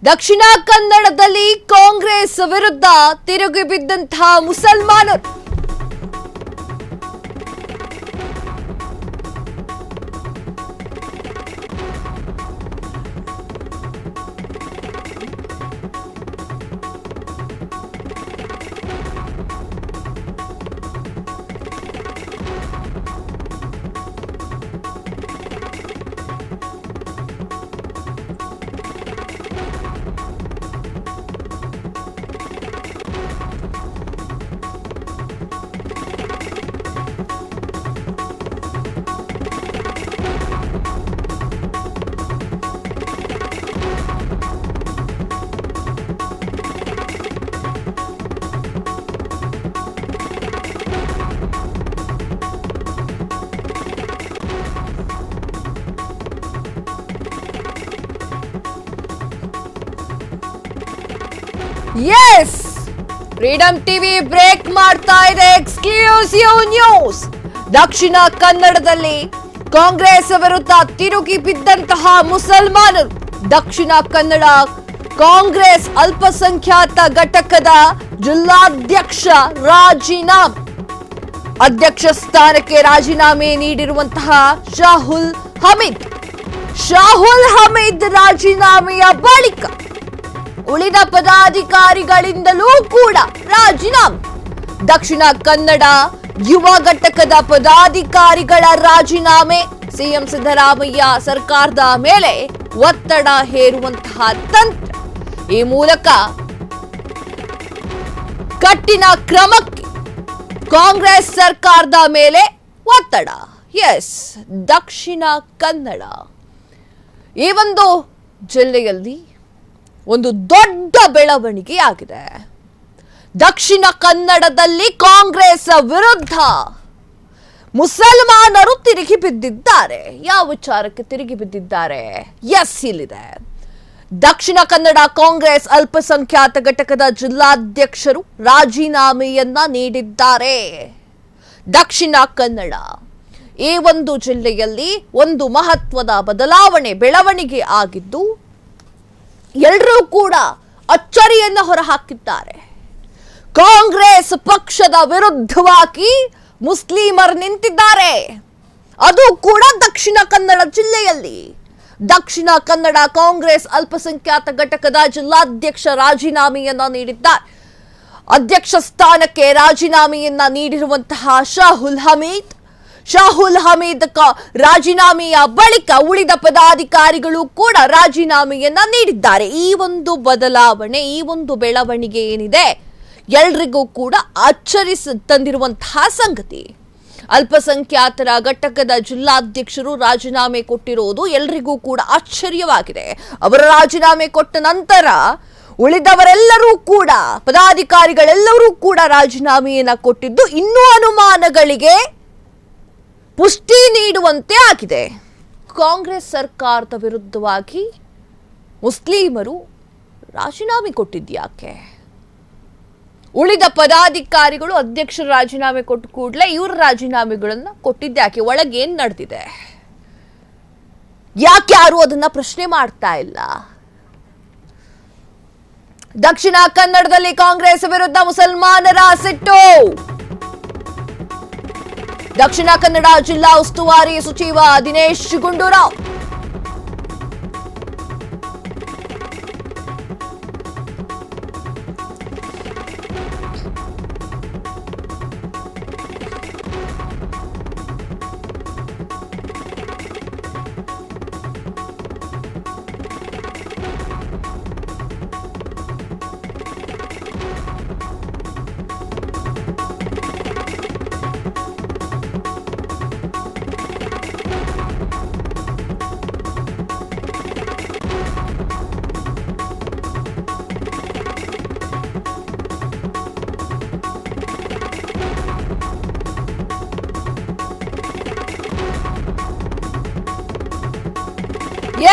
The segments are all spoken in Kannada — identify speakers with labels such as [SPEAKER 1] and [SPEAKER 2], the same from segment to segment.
[SPEAKER 1] ದಕ್ಷಿಣ ಕನ್ನಡದಲ್ಲಿ ಕಾಂಗ್ರೆಸ್ ವಿರುದ್ಧ ತಿರುಗಿ ಬಿದ್ದಂತಹ ಮುಸಲ್ಮಾನರು ಎಸ್ ಫ್ರೀಡಂ ಟಿವಿ ಬ್ರೇಕ್ ಮಾಡ್ತಾ ಇದೆ ಎಕ್ಸ್ಕ್ಲೂಸಿವ್ ನ್ಯೂಸ್. ದಕ್ಷಿಣ ಕನ್ನಡದಲ್ಲಿ ಕಾಂಗ್ರೆಸ್ ವಿರುದ್ಧ ತಿರುಗಿ ಬಿದ್ದಂತಹ ಮುಸಲ್ಮಾನರು. ದಕ್ಷಿಣ ಕನ್ನಡ ಕಾಂಗ್ರೆಸ್ ಅಲ್ಪಸಂಖ್ಯಾತ ಘಟಕದ ಜಿಲ್ಲಾಧ್ಯಕ್ಷ ರಾಜೀನಾಮೆ. ಅಧ್ಯಕ್ಷ ಸ್ಥಾನಕ್ಕೆ ರಾಜೀನಾಮೆ ನೀಡಿರುವಂತಹ ಶಾಹುಲ್ ಹಮೀದ್ ರಾಜೀನಾಮೆಯ ಬಳಿಕ ಉಳಿದ ಪದಾಧಿಕಾರಿಗಳಿಂದಲೂ ಕೂಡ ರಾಜೀನಾಮೆ. ದಕ್ಷಿಣ ಕನ್ನಡ ಯುವ ಘಟಕದ ಪದಾಧಿಕಾರಿಗಳ ರಾಜೀನಾಮೆ. ಸಿಎಂ ಸಿದ್ದರಾಮಯ್ಯ ಸರ್ಕಾರದ ಮೇಲೆ ಒತ್ತಡ ಹೇರುವಂತಹ ತಂತ್ರ. ಈ ಮೂಲಕ ಕಠಿಣ ಕ್ರಮಕ್ಕೆ ಕಾಂಗ್ರೆಸ್ ಸರ್ಕಾರದ ಮೇಲೆ ಒತ್ತಡ. ಎಸ್, ದಕ್ಷಿಣ ಕನ್ನಡ ಈ ಒಂದು ಜಿಲ್ಲೆಯಲ್ಲಿ ಒಂದು ದೊಡ್ಡ ಬೆಳವಣಿಗೆಯಾಗಿದೆ. ದಕ್ಷಿಣ ಕನ್ನಡದಲ್ಲಿ ಕಾಂಗ್ರೆಸ್ ವಿರುದ್ಧ ಮುಸಲ್ಮಾನರು ತಿರುಗಿ ಬಿದ್ದಿದ್ದಾರೆ. ಯಾವ ವಿಚಾರಕ್ಕೆ ತಿರುಗಿ ಬಿದ್ದಿದ್ದಾರೆ? ಎಸ್, ಇಲ್ಲಿದೆ. ದಕ್ಷಿಣ ಕನ್ನಡ ಕಾಂಗ್ರೆಸ್ ಅಲ್ಪಸಂಖ್ಯಾತ ಘಟಕದ ಜಿಲ್ಲಾಧ್ಯಕ್ಷರು ರಾಜೀನಾಮೆಯನ್ನ ನೀಡಿದ್ದಾರೆ. ದಕ್ಷಿಣ ಕನ್ನಡ ಈ ಒಂದು ಜಿಲ್ಲೆಯಲ್ಲಿ ಒಂದು ಮಹತ್ವದ ಬೆಳವಣಿಗೆ ಆಗಿದ್ದು ಎಲ್ಲರೂ ಕೂಡ ಅಚ್ಚರಿಯನ್ನು ಹೊರಹಾಕಿದ್ದಾರೆ. ಕಾಂಗ್ರೆಸ್ ಪಕ್ಷದ ವಿರುದ್ಧವಾಗಿ ಮುಸ್ಲಿಮರು ನಿಂತಿದ್ದಾರೆ, ಅದು ಕೂಡ ದಕ್ಷಿಣ ಕನ್ನಡ ಜಿಲ್ಲೆಯಲ್ಲಿ. ದಕ್ಷಿಣ ಕನ್ನಡ ಕಾಂಗ್ರೆಸ್ ಅಲ್ಪಸಂಖ್ಯಾತ ಘಟಕದ ಜಿಲ್ಲಾಧ್ಯಕ್ಷ ರಾಜೀನಾಮೆಯನ್ನ ನೀಡಿದ್ದಾರೆ. ಅಧ್ಯಕ್ಷ ಸ್ಥಾನಕ್ಕೆ ರಾಜೀನಾಮೆಯನ್ನ ನೀಡಿರುವಂತಹ ಶಾಹುಲ್ ಹಮೀದ್ ರಾಜೀನಾಮೆಯ ಬಳಿಕ ಉಳಿದ ಪದಾಧಿಕಾರಿಗಳು ಕೂಡ ರಾಜೀನಾಮೆಯನ್ನ ನೀಡಿದ್ದಾರೆ. ಈ ಒಂದು ಬದಲಾವಣೆ, ಈ ಒಂದು ಬೆಳವಣಿಗೆ ಏನಿದೆ ಎಲ್ರಿಗೂ ಕೂಡ ಅಚ್ಚರಿ ತಂದಿರುವಂತಹ ಸಂಗತಿ. ಅಲ್ಪಸಂಖ್ಯಾತರ ಘಟಕದ ಜಿಲ್ಲಾಧ್ಯಕ್ಷರು ರಾಜೀನಾಮೆ ಕೊಟ್ಟಿರೋದು ಎಲ್ರಿಗೂ ಕೂಡ ಆಶ್ಚರ್ಯವಾಗಿದೆ. ಅವರ ರಾಜೀನಾಮೆ ಕೊಟ್ಟ ನಂತರ ಉಳಿದವರೆಲ್ಲರೂ ಕೂಡ ಪದಾಧಿಕಾರಿಗಳೆಲ್ಲರೂ ಕೂಡ ರಾಜೀನಾಮೆಯನ್ನ ಕೊಟ್ಟಿದ್ದು ಇನ್ನೂ ಅನುಮಾನಗಳಿಗೆ ಪುಷ್ಟಿ ನೀಡುವಂತೆ ಆಗಿದೆ. ಕಾಂಗ್ರೆಸ್ ಸರ್ಕಾರದ ವಿರುದ್ಧವಾಗಿ ಮುಸ್ಲಿಮರು ರಾಜೀನಾಮೆ ಕೊಟ್ಟಿದ್ಯಾಕೆ? ಉಳಿದ ಪದಾಧಿಕಾರಿಗಳು ಅಧ್ಯಕ್ಷರ ರಾಜೀನಾಮೆ ಕೊಟ್ಟ ಕೂಡಲೇ ಇವರ ರಾಜೀನಾಮೆಗಳನ್ನ ಕೊಟ್ಟಿದ್ಯಾಕೆ? ಒಳಗೆ ಏನ್ ನಡೆದಿದೆ? ಯಾಕೆ ಯಾರು ಅದನ್ನ ಪ್ರಶ್ನೆ ಮಾಡ್ತಾ ಇಲ್ಲ? ದಕ್ಷಿಣ ಕನ್ನಡದಲ್ಲಿ ಕಾಂಗ್ರೆಸ್ ವಿರುದ್ಧ ಮುಸಲ್ಮಾನರ ಸಿಟ್ಟು. ದಕ್ಷಿಣ ಕನ್ನಡ ಜಿಲ್ಲಾ ಉಸ್ತುವಾರಿ ಸಚಿವ ದಿನೇಶ್ ಗುಂಡೂರಾವ್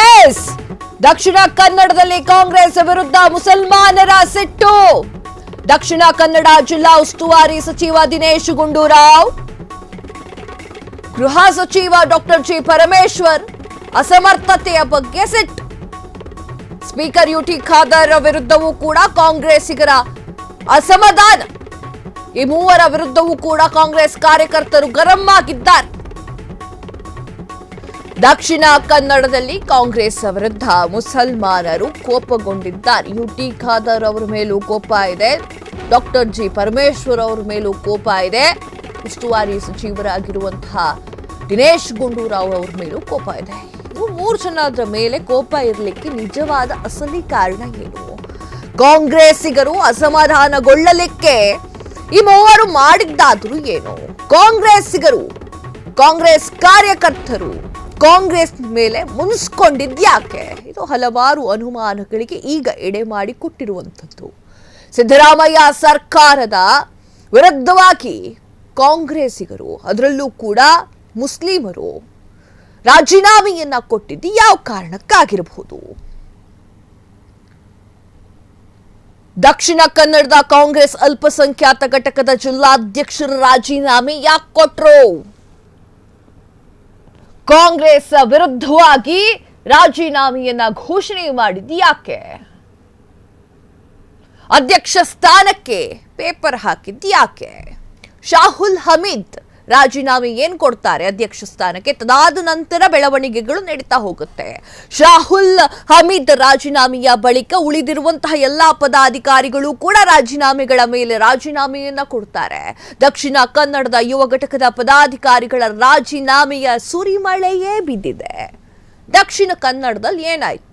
[SPEAKER 1] ಎಸ್, ದಕ್ಷಿಣ ಕನ್ನಡದಲ್ಲಿ ಕಾಂಗ್ರೆಸ್ ವಿರುದ್ಧ ಮುಸಲ್ಮಾನರ ಸಿಟ್ಟು. ದಕ್ಷಿಣ ಕನ್ನಡ ಜಿಲ್ಲಾ ಉಸ್ತುವಾರಿ ಸಚಿವ ದಿನೇಶ್ ಗುಂಡೂರಾವ್ ಗೃಹ ಸಚಿವ ಡಾಕ್ಟರ್ ಜಿ ಪರಮೇಶ್ವರ್ ಅಸಮರ್ಥತೆಯ ಬಗ್ಗೆ ಸಿಟ್ಟು. ಸ್ಪೀಕರ್ ಯುಟಿ ಖಾದರ್ ವಿರುದ್ಧವೂ ಕೂಡ ಕಾಂಗ್ರೆಸ್ಸಿಗರ ಅಸಮಾಧಾನ. ಈ ಮೂವರ ವಿರುದ್ಧವೂ ಕೂಡ ಕಾಂಗ್ರೆಸ್ ಕಾರ್ಯಕರ್ತರು ಗರಂ ಆಗಿದ್ದಾರೆ. ದಕ್ಷಿಣ ಕನ್ನಡದಲ್ಲಿ ಕಾಂಗ್ರೆಸ್ ವಿರುದ್ಧ ಮುಸಲ್ಮಾನರು ಕೋಪಗೊಂಡಿದ್ದಾರೆ. ಯುಟಿ ಖಾದರ್ ಅವರ ಮೇಲೂ ಕೋಪ ಇದೆ, ಡಾಕ್ಟರ್ ಜಿ ಪರಮೇಶ್ವರ್ ಅವರ ಮೇಲೂ ಕೋಪ ಇದೆ, ಉಸ್ತುವಾರಿ ಸಚಿವರಾಗಿರುವಂತಹ ದಿನೇಶ್ ಗುಂಡೂರಾವ್ ಅವರ ಮೇಲೂ ಕೋಪ ಇದೆ. ಇವು ಮೂರು ಜನರ ಮೇಲೆ ಕೋಪ ಇರಲಿಕ್ಕೆ ನಿಜವಾದ ಅಸಲಿ ಕಾರಣ ಏನು? ಕಾಂಗ್ರೆಸ್ಸಿಗರು ಅಸಮಾಧಾನಗೊಳ್ಳಲಿಕ್ಕೆ ಈ ಮೂವರು ಮಾಡಿದ್ದಾದ್ರೂ ಏನು? ಕಾಂಗ್ರೆಸ್ಸಿಗರು, ಕಾಂಗ್ರೆಸ್ ಕಾರ್ಯಕರ್ತರು ಕಾಂಗ್ರೆಸ್ ಮೇಲೆ ಮುನಿಸ್ಕೊಂಡಿದ್ಯಾಕೆ? ಇದು ಹಲವಾರು ಅನುಮಾನಗಳಿಗೆ ಈಗ ಎಡೆ ಮಾಡಿ ಕೊಟ್ಟಿರುವಂಥದ್ದು. ಸಿದ್ದರಾಮಯ್ಯ ಸರ್ಕಾರದ ವಿರುದ್ಧವಾಗಿ ಕಾಂಗ್ರೆಸ್ಸಿಗರು, ಅದರಲ್ಲೂ ಕೂಡ ಮುಸ್ಲಿಮರು ರಾಜೀನಾಮೆಯನ್ನ ಕೊಟ್ಟಿದ್ದು ಯಾವ ಕಾರಣಕ್ಕಾಗಿರಬಹುದು? ದಕ್ಷಿಣ ಕನ್ನಡದ ಕಾಂಗ್ರೆಸ್ ಅಲ್ಪಸಂಖ್ಯಾತ ಘಟಕದ ಜಿಲ್ಲಾಧ್ಯಕ್ಷರ ರಾಜೀನಾಮೆ ಯಾಕೆ ಕೊಟ್ರು? ಕಾಂಗ್ರೆಸ್ ವಿರುದ್ಧವಾಗಿ ರಾಜೀನಾಮೆಯನ್ನ ಘೋಷಣೆ ಮಾಡಿದ್ದು ಯಾಕೆ? ಅಧ್ಯಕ್ಷ ಸ್ಥಾನಕ್ಕೆ ಪೇಪರ್ ಹಾಕಿದ್ದು ಯಾಕೆ? ಶಾಹುಲ್ ಹಮೀದ್ ರಾಜೀನಾಮೆ ಏನ್ ಕೊಡ್ತಾರೆ ಅಧ್ಯಕ್ಷ ಸ್ಥಾನಕ್ಕೆ, ತದಾದ ನಂತರ ಬೆಳವಣಿಗೆಗಳು ನಡೀತಾ ಹೋಗುತ್ತೆ. ಶಾಹುಲ್ ಹಮೀದ್ ರಾಜೀನಾಮೆಯ ಬಳಿಕ ಉಳಿದಿರುವಂತಹ ಎಲ್ಲಾ ಪದಾಧಿಕಾರಿಗಳು ಕೂಡ ರಾಜೀನಾಮೆಗಳ ಮೇಲೆ ರಾಜೀನಾಮೆಯನ್ನ ಕೊಡ್ತಾರೆ. ದಕ್ಷಿಣ ಕನ್ನಡದ ಯುವ ಘಟಕದ ಪದಾಧಿಕಾರಿಗಳ ರಾಜೀನಾಮೆಯ ಸುರಿಮಳೆಯೇ ಬಿದ್ದಿದೆ. ದಕ್ಷಿಣ ಕನ್ನಡದಲ್ಲಿ ಏನಾಯ್ತು?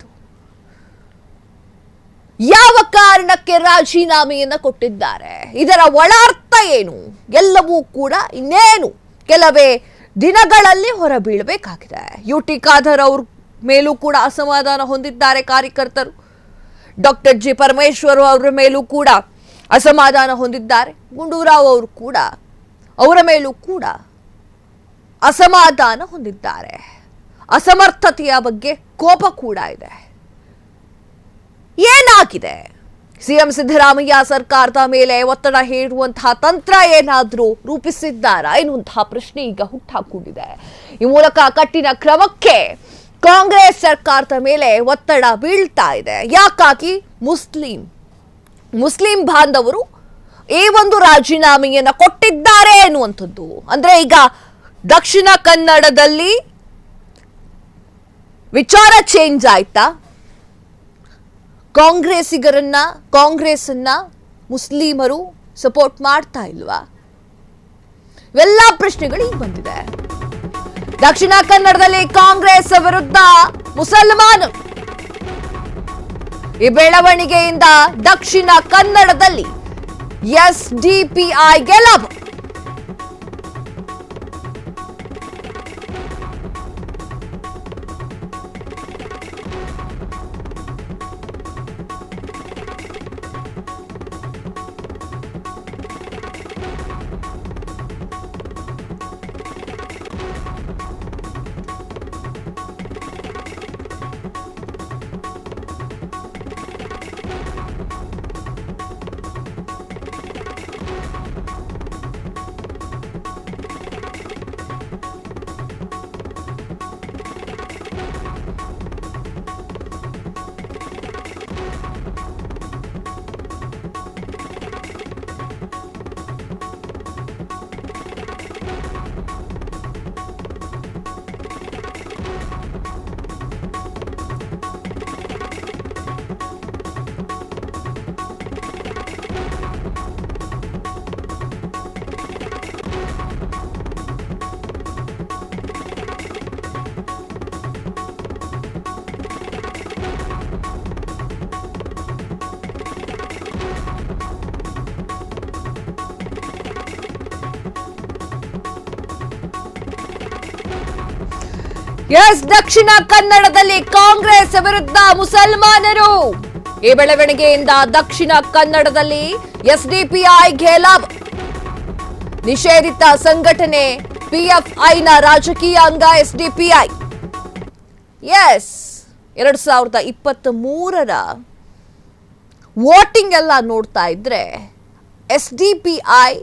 [SPEAKER 1] ಯಾವ ಕಾರಣಕ್ಕೆ ರಾಜೀನಾಮೆಯನ್ನ ಕೊಟ್ಟಿದ್ದಾರೆ? ಇದರ ಒಳಾರ್ಥ ಏನು? ಎಲ್ಲವೂ ಕೂಡ ಇನ್ನೇನು ಕೆಲವೇ ದಿನಗಳಲ್ಲಿ ಹೊರಬೀಳಬೇಕಾಗಿದೆ. ಯುಟಿ ಖಾದರ್ ಅವ್ರ ಮೇಲೂ ಕೂಡ ಅಸಮಾಧಾನ ಹೊಂದಿದ್ದಾರೆ ಕಾರ್ಯಕರ್ತರು. ಡಾಕ್ಟರ್ ಜಿ ಪರಮೇಶ್ವರ್ ಅವರ ಮೇಲೂ ಕೂಡ ಅಸಮಾಧಾನ ಹೊಂದಿದ್ದಾರೆ. ಗುಂಡೂರಾವ್ ಅವರು ಕೂಡ ಅವರ ಮೇಲೂ ಕೂಡ ಅಸಮಾಧಾನ ಹೊಂದಿದ್ದಾರೆ. ಅಸಮರ್ಥತೆಯ ಬಗ್ಗೆ ಕೋಪ ಕೂಡ ಇದೆ. ಏನಾಗಿದೆ? ಸಿಎಂ ಸಿದ್ದರಾಮಯ್ಯ ಸರ್ಕಾರದ ಮೇಲೆ ಒತ್ತಡ ಹೇರುವಂತಹ ತಂತ್ರ ಏನಾದರೂ ರೂಪಿಸಿದ್ದಾರಾ ಎನ್ನುವಂತಹ ಪ್ರಶ್ನೆ ಈಗ ಹುಟ್ಟಾಕೊಂಡಿದೆ. ಈ ಮೂಲಕ ಕಠಿಣ ಕ್ರಮಕ್ಕೆ ಕಾಂಗ್ರೆಸ್ ಸರ್ಕಾರದ ಮೇಲೆ ಒತ್ತಡ ಬೀಳ್ತಾ ಇದೆ. ಯಾಕಾಗಿ? ಮುಸ್ಲಿಂ ಬಾಂಧವರು ಈ ಒಂದು ರಾಜೀನಾಮೆಯನ್ನ ಕೊಟ್ಟಿದ್ದಾರೆ ಎನ್ನುವಂಥದ್ದು. ಅಂದ್ರೆ ಈಗ ದಕ್ಷಿಣ ಕನ್ನಡದಲ್ಲಿ ವಿಚಾರ ಚೇಂಜ್ ಆಯ್ತಾ? ಕಾಂಗ್ರೆಸ್ಸನ್ನ ಮುಸ್ಲಿಮರು ಸಪೋರ್ಟ್ ಮಾಡ್ತಾ ಇಲ್ವಾ? ಇವೆಲ್ಲ ಪ್ರಶ್ನೆಗಳು ಈಗ ಬಂದಿದೆ. ದಕ್ಷಿಣ ಕನ್ನಡದಲ್ಲಿ ಕಾಂಗ್ರೆಸ್ ವಿರುದ್ಧ ಮುಸಲ್ಮಾನರು, ಈ ಬೆಳವಣಿಗೆಯಿಂದ ದಕ್ಷಿಣ ಕನ್ನಡದಲ್ಲಿ ಎಸ್ಡಿಪಿಐಗೆ ಲಾಭ. ಎಸ್, ದಕ್ಷಿಣ ಕನ್ನಡದಲ್ಲಿ ಕಾಂಗ್ರೆಸ್ ವಿರುದ್ಧ ಮುಸಲ್ಮಾನರು, ಈ ಬೆಳವಣಿಗೆಯಿಂದ ದಕ್ಷಿಣ ಕನ್ನಡದಲ್ಲಿ ಎಸ್ಡಿಪಿಐಗೆ ಲಾಭ. ನಿಷೇಧಿತ ಸಂಘಟನೆ ಪಿಎಫ್ಐನ ರಾಜಕೀಯ ಅಂಗ ಎಸ್ಡಿಪಿಐ. ಎಸ್, 2023ರ ವೋಟಿಂಗ್ ಎಲ್ಲ ನೋಡ್ತಾ ಇದ್ರೆ ಎಸ್ಡಿಪಿಐ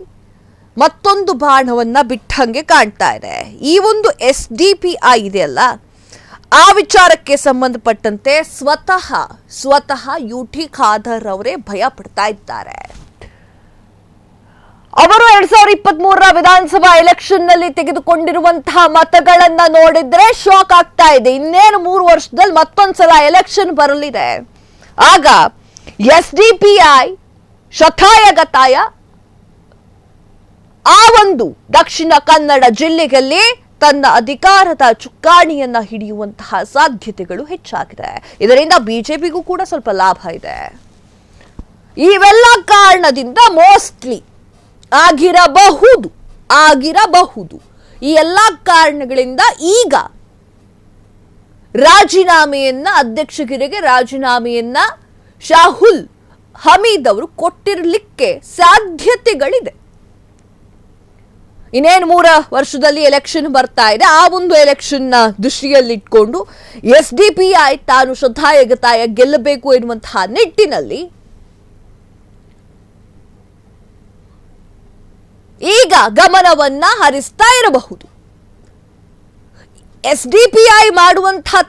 [SPEAKER 1] ಮತ್ತೊಂದು ಬಾಣವನ್ನ ಬಿಟ್ಟಂಗೆ ಕಾಣ್ತಾ ಇದೆ. ಈ ಒಂದು ಎಸ್ಡಿಪಿಐ ಇದೆಯಲ್ಲ, ಆ ವಿಚಾರಕ್ಕೆ ಸಂಬಂಧಪಟ್ಟಂತೆ ಸ್ವತಃ ಯುಟಿ ಖಾದರ್ ಅವರೇ ಭಯ ಪಡ್ತಾ ಇದ್ದಾರೆ. ಅವರು 2023 ವಿಧಾನಸಭಾ ಎಲೆಕ್ಷನ್ ನಲ್ಲಿ ತೆಗೆದುಕೊಂಡಿರುವಂತಹ ಮತಗಳನ್ನ ನೋಡಿದ್ರೆ ಶಾಕ್ ಆಗ್ತಾ ಇದೆ. ಇನ್ನೇನು 3 ವರ್ಷದಲ್ಲಿ ಮತ್ತೊಂದ್ಸಲ ಎಲೆಕ್ಷನ್ ಬರಲಿದೆ. ಆಗ SDPI ಶತಾಯಗತಾಯ ಆ ಒಂದು ದಕ್ಷಿಣ ಕನ್ನಡ ಜಿಲ್ಲೆಯಲ್ಲಿ ತನ್ನ ಅಧಿಕಾರದ ಚುಕ್ಕಾಣಿಯನ್ನ ಹಿಡಿಯುವಂತಹ ಸಾಧ್ಯತೆಗಳು ಹೆಚ್ಚಾಗಿದೆ. ಇದರಿಂದ ಬಿಜೆಪಿಗೂ ಕೂಡ ಸ್ವಲ್ಪ ಲಾಭ ಇದೆ. ಇವೆಲ್ಲ ಕಾರಣದಿಂದ ಮೋಸ್ಟ್ಲಿ ಆಗಿರಬಹುದು ಈ ಎಲ್ಲ ಕಾರಣಗಳಿಂದ ಈಗ ಅಧ್ಯಕ್ಷಗಿರಿಗೆ ರಾಜೀನಾಮೆಯನ್ನ ಶಾಹುಲ್ ಹಮೀದ್ ಅವರು ಕೊಟ್ಟಿರಲಿಕ್ಕೆ ಸಾಧ್ಯತೆಗಳಿದೆ. ಇನ್ನೇನು 3 ವರ್ಷದಲ್ಲಿ ಎಲೆಕ್ಷನ್ ಬರ್ತಾ ಇದೆ. ಆ ಒಂದು ಎಲೆಕ್ಷನ್ ದೃಷ್ಟಿಯಲ್ಲಿಟ್ಕೊಂಡು SDPI ತಾನು ಶತಾಯಗತಾಯ ಗೆಲ್ಲಬೇಕು ಎನ್ನುವಂತಹ ನಿಟ್ಟಿನಲ್ಲಿ ಈಗ ಗಮನವನ್ನ ಹರಿಸ್ತಾ ಇರಬಹುದು. SDPI ಮಾಡುವಂತಹ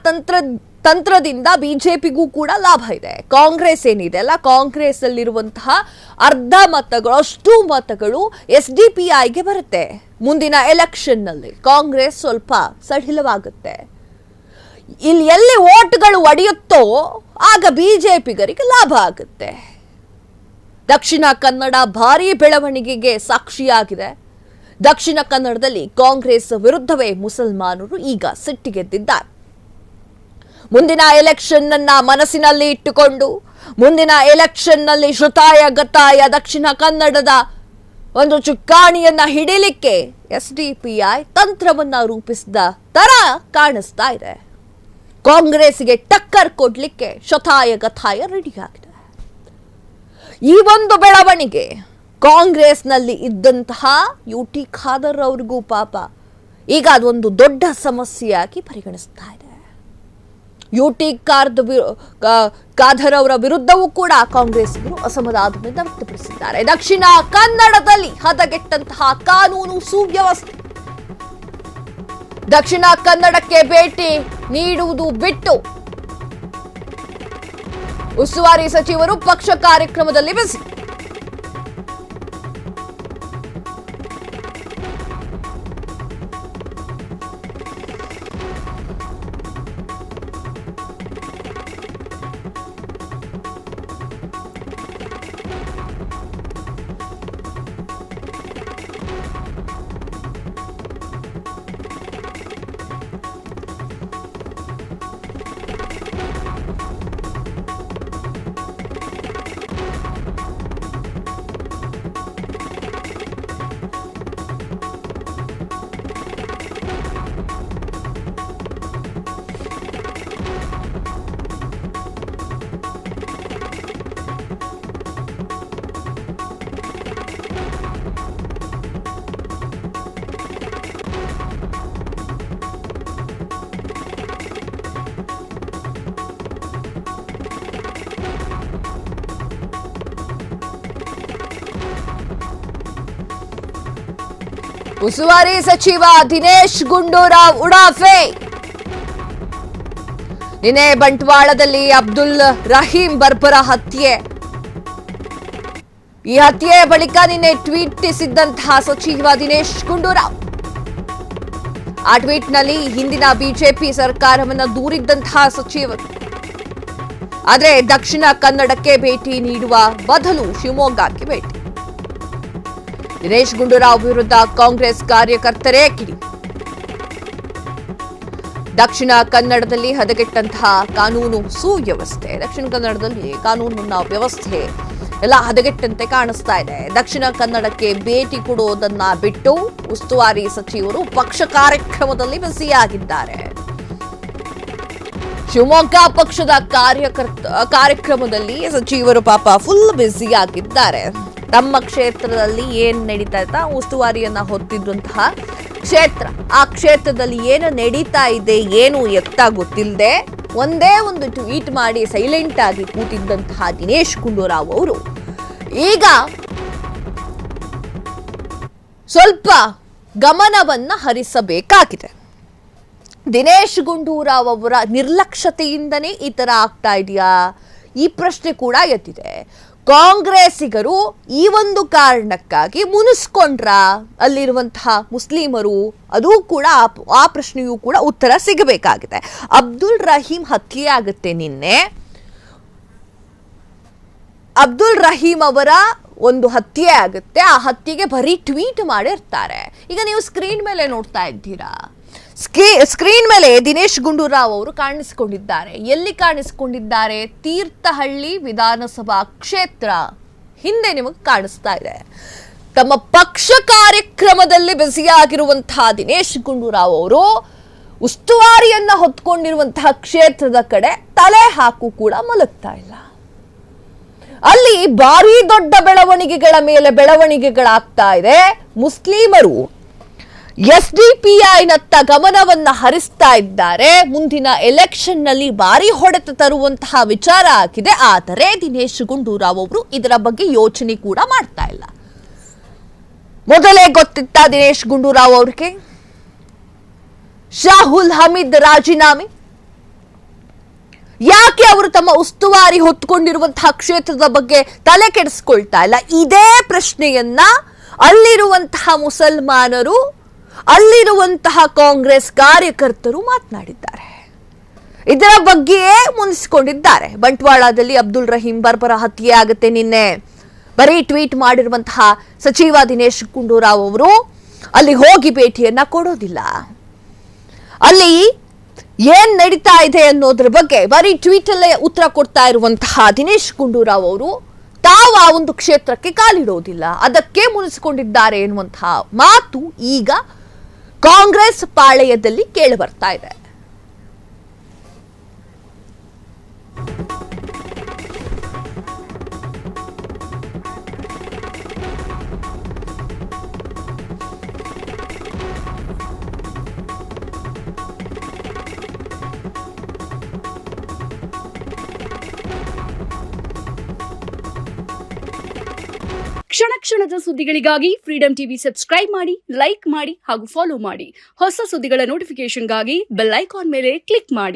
[SPEAKER 1] ತಂತ್ರದಿಂದ ಬಿಜೆಪಿಗೂ ಕೂಡ ಲಾಭ ಇದೆ. ಕಾಂಗ್ರೆಸ್ ಏನಿದೆ ಅಲ್ಲ, ಕಾಂಗ್ರೆಸ್ ಅಲ್ಲಿರುವಂತಹ ಅರ್ಧ ಅಷ್ಟು ಮತಗಳು SDPIಗೆ ಬರುತ್ತೆ. ಮುಂದಿನ ಎಲೆಕ್ಷನ್ ನಲ್ಲಿ ಕಾಂಗ್ರೆಸ್ ಸ್ವಲ್ಪ ಸಡಿಲವಾಗುತ್ತೆ. ಇಲ್ಲಿ ಎಲ್ಲಿ ವೋಟ್ಗಳು ಒಡೆಯುತ್ತೋ ಆಗ ಬಿಜೆಪಿಗರಿಗೆ ಲಾಭ ಆಗುತ್ತೆ. ದಕ್ಷಿಣ ಕನ್ನಡ ಭಾರೀ ಬೆಳವಣಿಗೆಗೆ ಸಾಕ್ಷಿಯಾಗಿದೆ. ದಕ್ಷಿಣ ಕನ್ನಡದಲ್ಲಿ ಕಾಂಗ್ರೆಸ್ ವಿರುದ್ಧವೇ ಮುಸಲ್ಮಾನರು ಈಗ ಸಿಟ್ಟಿಗೆದ್ದಿದ್ದಾರೆ. ಮುಂದಿನ ಎಲೆಕ್ಷನ್ ಅನ್ನ ಮನಸ್ಸಿನಲ್ಲಿ ಇಟ್ಟುಕೊಂಡು ಮುಂದಿನ ಎಲೆಕ್ಷನ್ ನಲ್ಲಿ ಶತಾಯಗತಾಯ ದಕ್ಷಿಣ ಕನ್ನಡದ ಒಂದು ಚುಕ್ಕಾಣಿಯನ್ನ ಹಿಡಿಲಿಕ್ಕೆ SDPI ತಂತ್ರವನ್ನ ರೂಪಿಸಿದ ತರ ಕಾಣಿಸ್ತಾ ಇದೆ. ಕಾಂಗ್ರೆಸ್ಗೆ ಟಕ್ಕರ್ ಕೊಡ್ಲಿಕ್ಕೆ ಶತಾಯಗತಾಯ ರೆಡಿಯಾಗಿದೆ. ಈ ಒಂದು ಬೆಳವಣಿಗೆ ಕಾಂಗ್ರೆಸ್ನಲ್ಲಿ ಇದ್ದಂತಹ ಯುಟಿ ಖಾದರ್ ಅವ್ರಿಗೂ ಪಾಪ ಈಗ ಅದೊಂದು ದೊಡ್ಡ ಸಮಸ್ಯೆಯಾಗಿ ಪರಿಗಣಿಸ್ತಾ ಇದೆ. ಯುಟಿ ಖಾದರ್ ಅವರ ವಿರುದ್ಧವೂ ಕೂಡ ಕಾಂಗ್ರೆಸ್ಸಿಗರು ಅಸಮಾಧಾನವನ್ನು ವ್ಯಕ್ತಪಡಿಸಿದ್ದಾರೆ. ದಕ್ಷಿಣ ಕನ್ನಡದಲ್ಲಿ ಹದಗೆಟ್ಟಂತಹ ಕಾನೂನು ಸುವ್ಯವಸ್ಥೆ, ದಕ್ಷಿಣ ಕನ್ನಡಕ್ಕೆ ಭೇಟಿ ನೀಡುವುದು ಬಿಟ್ಟು ಉಸ್ತುವಾರಿ ಸಚಿವರು ಪಕ್ಷ ಕಾರ್ಯಕ್ರಮದಲ್ಲಿ ಬಿಸಿ. ಉಸ್ತುವಾರಿ ಸಚಿವ ದಿನೇಶ್ ಗುಂಡೂರಾವ್ ಉಡಾಫೆ. ನಿನ್ನೆ ಬಂಟ್ವಾಳದಲ್ಲಿ ಅಬ್ದುಲ್ ರಹೀಂ ಬರ್ಬರ ಹತ್ಯೆ. ಈ ಹತ್ಯೆಯ ಬಳಿಕ ನಿನ್ನೆ ಟ್ವೀಟಿಸಿದ್ದಂತಹ ಸಚಿವ ದಿನೇಶ್ ಗುಂಡೂರಾವ್ ಆ ಟ್ವೀಟ್ನಲ್ಲಿ ಹಿಂದಿನ ಬಿಜೆಪಿ ಸರ್ಕಾರವನ್ನು ದೂರಿದ್ದಂತಹ ಸಚಿವರು, ಆದರೆ ದಕ್ಷಿಣ ಕನ್ನಡಕ್ಕೆ ಭೇಟಿ ನೀಡುವ ಬದಲು ಶಿವಮೊಗ್ಗಕ್ಕೆ ಭೇಟಿ. ದಿನೇಶ್ ಗುಂಡೂರಾವ್ ವಿರುದ್ಧ ಕಾಂಗ್ರೆಸ್ ಕಾರ್ಯಕರ್ತರೇ ಕಿಡಿ. ದಕ್ಷಿಣ ಕನ್ನಡದಲ್ಲಿ ಹದಗೆಟ್ಟಂತಹ ಕಾನೂನು ಸುವ್ಯವಸ್ಥೆ, ದಕ್ಷಿಣ ಕನ್ನಡದಲ್ಲಿ ಕಾನೂನಿನ ವ್ಯವಸ್ಥೆ ಎಲ್ಲ ಹದಗೆಟ್ಟಂತೆ ಕಾಣಿಸ್ತಾ ಇದೆ. ದಕ್ಷಿಣ ಕನ್ನಡಕ್ಕೆ ಭೇಟಿ ಕೊಡುವುದನ್ನ ಬಿಟ್ಟು ಉಸ್ತುವಾರಿ ಸಚಿವರು ಪಕ್ಷ ಕಾರ್ಯಕ್ರಮದಲ್ಲಿ ಬ್ಯುಸಿಯಾಗಿದ್ದಾರೆ. ಶಿವಮೊಗ್ಗ ಪಕ್ಷದ ಕಾರ್ಯಕ್ರಮದಲ್ಲಿ ಸಚಿವರು ಪಾಪ ಫುಲ್ ಬ್ಯುಸಿಯಾಗಿದ್ದಾರೆ. ತಮ್ಮ ಕ್ಷೇತ್ರದಲ್ಲಿ ಏನ್ ನಡೀತಾ ಇತ್ತಾ, ಉಸ್ತುವಾರಿಯನ್ನ ಹೊತ್ತಿದ್ದಂತಹ ಕ್ಷೇತ್ರ, ಆ ಕ್ಷೇತ್ರದಲ್ಲಿ ಏನು ನಡೀತಾ ಇದೆ ಏನು ಎತ್ತ ಗೊತ್ತಿಲ್ಲದೆ ಒಂದೇ ಒಂದು ಟ್ವೀಟ್ ಮಾಡಿ ಸೈಲೆಂಟ್ ಆಗಿ ಕೂತಿದ್ದಂತಹ ದಿನೇಶ್ ಗುಂಡೂರಾವ್ ಅವರು ಈಗ ಸ್ವಲ್ಪ ಗಮನವನ್ನ ಹರಿಸಬೇಕಾಗಿದೆ. ದಿನೇಶ್ ಗುಂಡೂರಾವ್ ಅವರ ನಿರ್ಲಕ್ಷ್ಯತೆಯಿಂದನೇ ಈ ತರ ಆಗ್ತಾ ಇದೆಯಾ? ಈ ಪ್ರಶ್ನೆ ಕೂಡ ಎದ್ದಿದೆ. ಕಾಂಗ್ರೆಸ್ಸಿಗರು ಈ ಒಂದು ಕಾರಣಕ್ಕಾಗಿ ಮುನಿಸ್ಕೊಂಡ್ರ ಅಲ್ಲಿರುವಂತಹ ಮುಸ್ಲಿಮರು? ಅದು ಕೂಡ ಆ ಪ್ರಶ್ನೆಯೂ ಕೂಡ ಉತ್ತರ ಸಿಗಬೇಕಾಗಿದೆ. ಅಬ್ದುಲ್ ರಹೀಂ ಹತ್ಯೆ ಆಗುತ್ತೆ ನಿನ್ನೆ. ಅಬ್ದುಲ್ ರಹೀಂ ಅವರ ಒಂದು ಹತ್ಯೆ ಆಗುತ್ತೆ. ಆ ಹತ್ಯೆಗೆ ಬರೀ ಟ್ವೀಟ್ ಮಾಡಿರ್ತಾರೆ. ಈಗ ನೀವು ಸ್ಕ್ರೀನ್ ಮೇಲೆ ನೋಡ್ತಾ ಇದ್ದೀರಾ. ಸ್ಕ್ರೀನ್ ಮೇಲೆ ದಿನೇಶ್ ಗುಂಡೂರಾವ್ ಅವರು ಕಾಣಿಸಿಕೊಂಡಿದ್ದಾರೆ. ಎಲ್ಲಿ ಕಾಣಿಸಿಕೊಂಡಿದ್ದಾರೆ? ತೀರ್ಥಹಳ್ಳಿ ವಿಧಾನಸಭಾ ಕ್ಷೇತ್ರ ಹಿಂದೆ ನಿಮಗೆ ಕಾಣಿಸ್ತಾ ಇದೆ. ತಮ್ಮ ಪಕ್ಷ ಕಾರ್ಯಕ್ರಮದಲ್ಲಿ ಬ್ಯುಸಿಯಾಗಿರುವಂತಹ ದಿನೇಶ್ ಗುಂಡೂರಾವ್ ಅವರು ಉಸ್ತುವಾರಿಯನ್ನ ಹೊತ್ಕೊಂಡಿರುವಂತಹ ಕ್ಷೇತ್ರದ ಕಡೆ ತಲೆ ಹಾಕು ಕೂಡ ಮಲಗ್ತಾ ಇಲ್ಲ. ಅಲ್ಲಿ ಭಾರಿ ದೊಡ್ಡ ಬೆಳವಣಿಗೆಗಳ ಮೇಲೆ ಬೆಳವಣಿಗೆಗಳಾಗ್ತಾ ಇದೆ. ಮುಸ್ಲಿಮರು SDPIನತ್ತ ಗಮನವನ್ನ ಹರಿಸ್ತಾ ಇದ್ದಾರೆ. ಮುಂದಿನ ಎಲೆಕ್ಷನ್ ನಲ್ಲಿ ಭಾರಿ ಹೊಡೆತ ತರುವಂತಹ ವಿಚಾರ ಆಗಿದೆ. ಆದರೆ ದಿನೇಶ್ ಗುಂಡೂರಾವ್ ಅವರು ಇದರ ಬಗ್ಗೆ ಯೋಚನೆ ಕೂಡ ಮಾಡ್ತಾ ಇಲ್ಲ. ಮೊದಲೇ ಗೊತ್ತಿತ್ತ ದಿನೇಶ್ ಗುಂಡೂರಾವ್ ಅವ್ರಿಗೆ ಶಾಹುಲ್ ಹಮೀದ್ ರಾಜೀನಾಮೆ? ಯಾಕೆ ಅವರು ತಮ್ಮ ಉಸ್ತುವಾರಿ ಹೊತ್ತುಕೊಂಡಿರುವಂತಹ ಕ್ಷೇತ್ರದ ಬಗ್ಗೆ ತಲೆ ಕೆಡಿಸ್ಕೊಳ್ತಾ ಇಲ್ಲ? ಇದೇ ಪ್ರಶ್ನೆಯನ್ನ ಅಲ್ಲಿರುವಂತಹ ಮುಸಲ್ಮಾನರು, ಅಲ್ಲಿರುವಂತಹ ಕಾಂಗ್ರೆಸ್ ಕಾರ್ಯಕರ್ತರು ಮಾತನಾಡಿದ್ದಾರೆ. ಇದರ ಬಗ್ಗೆಯೇ ಮುನಿಸಿಕೊಂಡಿದ್ದಾರೆ. ಬಂಟ್ವಾಳದಲ್ಲಿ ಅಬ್ದುಲ್ ರಹೀಂ ಬರ್ಬರ ಹತ್ಯೆ ಆಗುತ್ತೆ ನಿನ್ನೆ. ಬರೀ ಟ್ವೀಟ್ ಮಾಡಿರುವಂತಹ ಸಚಿವ ದಿನೇಶ್ ಗುಂಡೂರಾವ್ ಅವರು ಅಲ್ಲಿ ಹೋಗಿ ಭೇಟಿಯನ್ನ ಕೊಡೋದಿಲ್ಲ. ಅಲ್ಲಿ ಏನ್ ನಡೀತಾ ಇದೆ ಅನ್ನೋದ್ರ ಬಗ್ಗೆ ಬರೀ ಟ್ವೀಟ್ ಅಲ್ಲೇ ಉತ್ತರ ಕೊಡ್ತಾ ಇರುವಂತಹ ದಿನೇಶ್ ಗುಂಡೂರಾವ್ ಅವರು ತಾವು ಆ ಒಂದು ಕ್ಷೇತ್ರಕ್ಕೆ ಕಾಲಿಡೋದಿಲ್ಲ. ಅದಕ್ಕೆ ಮುನಿಸಿಕೊಂಡಿದ್ದಾರೆ ಎನ್ನುವಂತಹ ಮಾತು ಈಗ ಕಾಂಗ್ರೆಸ್ ಪಾಳೆಯದಲ್ಲಿ ಕೇಳಿ ಬರ್ತಾ ಇದೆ.
[SPEAKER 2] ಕ್ಷಣ ಕ್ಷಣದ ಸುದ್ದಿಗಳಿಗಾಗಿ ಫ್ರೀಡಂ ಟಿವಿ ಸಬ್ಸ್ಕ್ರೈಬ್ ಮಾಡಿ, ಲೈಕ್ ಮಾಡಿ ಹಾಗೂ ಫಾಲೋ ಮಾಡಿ. ಹೊಸ ಸುದ್ದಿಗಳ ನೋಟಿಫಿಕೇಶನ್ಗಾಗಿ ಬೆಲ್ ಐಕಾನ್ ಮೇಲೆ ಕ್ಲಿಕ್ ಮಾಡಿ.